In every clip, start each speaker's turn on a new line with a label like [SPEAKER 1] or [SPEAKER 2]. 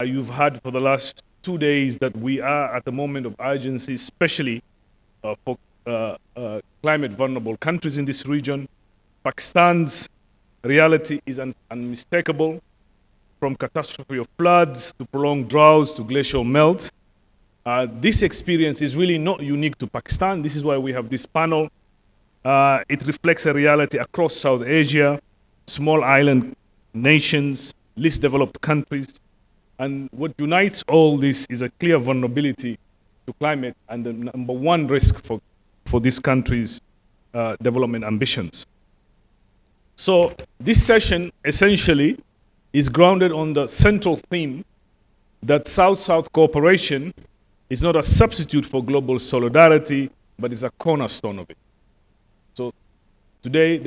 [SPEAKER 1] You've heard for the last 2 days that we are at a moment of urgency, especially for climate vulnerable countries in this region. Pakistan's reality is unmistakable, from catastrophe of floods to prolonged droughts to glacial melt. This experience is really not unique to Pakistan. This is why we have this panel. It reflects a reality across South Asia, small island nations, least developed countries. And what unites all this is a clear vulnerability to climate and the number one risk for these countries' development ambitions. So this session essentially is grounded on the central theme that South-South cooperation is not a substitute for global solidarity, but is a cornerstone of it. So today,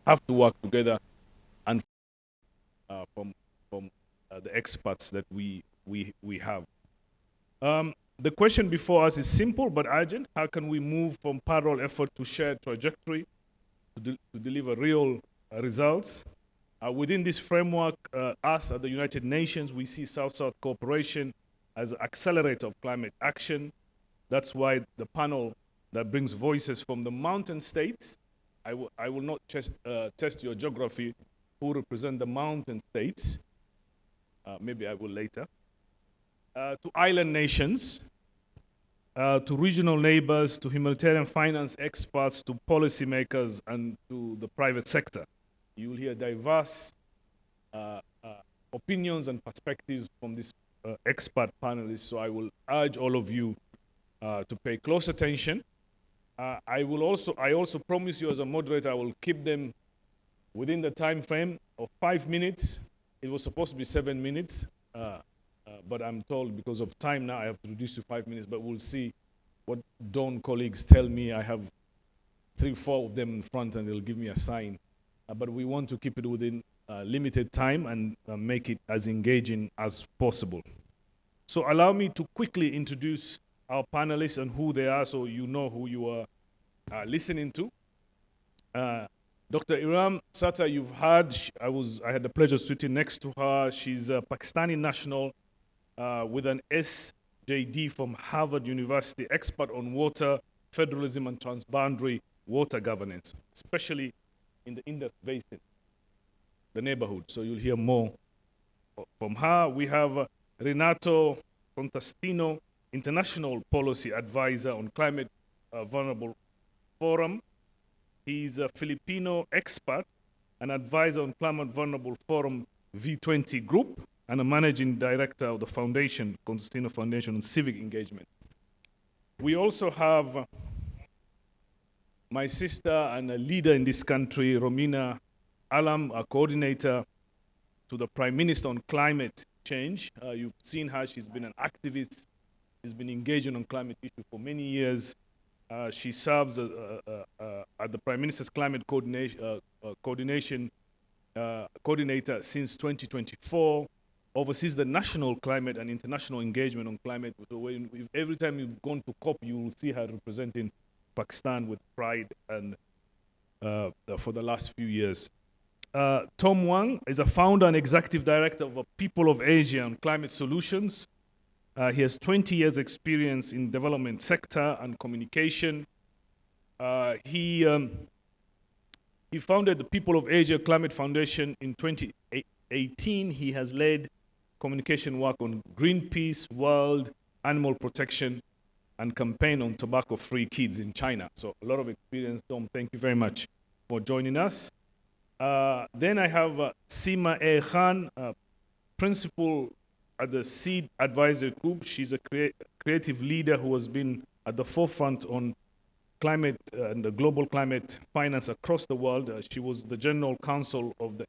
[SPEAKER 1] have to work together and from the experts that we have. The question before us is simple but urgent. How can we move from parallel effort to shared trajectory to deliver real results? Within this framework, us at the United Nations, we see South-South cooperation as an accelerator of climate action. That's why the panel that brings voices from the mountain states, I will not test your geography, who represent the mountain states, maybe I will later, to island nations, to regional neighbors, to humanitarian finance experts, to policymakers, and to the private sector. You will hear diverse opinions and perspectives from these expert panelists, so I will urge all of you to pay close attention. I also promise you as a moderator, I will keep them within the time frame of 5 minutes. It was supposed to be 7 minutes, but I'm told because of time now I have to reduce to 5 minutes, but we'll see what Dawn colleagues tell me. I have 3-4 of them in front and they'll give me a sign. But we want to keep it within limited time and make it as engaging as possible. So allow me to quickly introduce our panelists and who they are so you know who you are listening to. Dr. Iram Sata, you've heard, I had the pleasure of sitting next to her. She's a Pakistani national with an SJD from Harvard University, expert on water, federalism, and transboundary water governance, especially in the Indus Basin, the neighborhood. So you'll hear more from her. We have Renato Contastino, International Policy Advisor on Climate Vulnerable Forum. He's a Filipino expert and advisor on Climate Vulnerable Forum V20 Group and a managing director of the foundation, Contastino Foundation on Civic Engagement. We also have my sister and a leader in this country, Romina Alam, a coordinator to the Prime Minister on climate change. You've seen her, she's been an activist. She's been engaging on climate issues for many years. She serves at the Prime Minister's Climate Coordinator since 2024, oversees the national climate and international engagement on climate. So every time you've gone to COP, you will see her representing Pakistan with pride and for the last few years. Tom Wang is a founder and executive director of People of Asia on Climate Solutions. He has 20 years experience in development sector and communication. He founded the People of Asia Climate Foundation in 2018. He has led communication work on Greenpeace, World Animal Protection, and campaign on tobacco-free kids in China. So a lot of experience, Tom. Thank you very much for joining us. Then I have Seema A. Khan, principal at the Seed Advisory Group. She's a creative leader who has been at the forefront on climate and the global climate finance across the world. She was the general counsel of the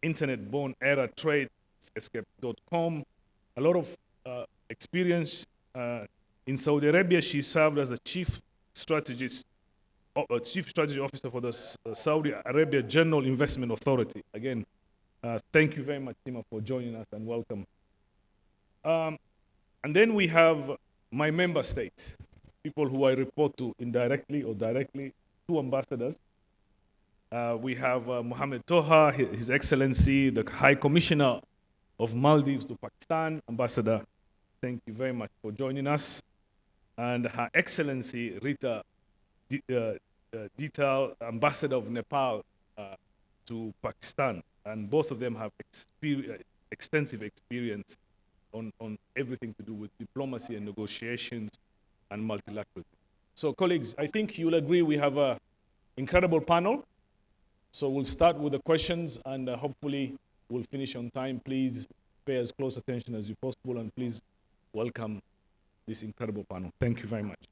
[SPEAKER 1] internet-born era trade, escape.com. A lot of experience. In Saudi Arabia, she served as a chief strategy officer for the Saudi Arabia General Investment Authority. Again, thank you very much, Seema, for joining us and welcome. And then we have my member states, people who I report to indirectly or directly, two ambassadors. We have Mohamed Toha, His Excellency, the High Commissioner of Maldives to Pakistan, Ambassador. Thank you very much for joining us. And Her Excellency Rita Detail, Ambassador of Nepal to Pakistan. And both of them have extensive experience on everything to do with diplomacy and negotiations and multilateralism. So colleagues, I think you'll agree we have an incredible panel. So we'll start with the questions and hopefully we'll finish on time. Please pay as close attention as you possible and please welcome this incredible panel. Thank you very much.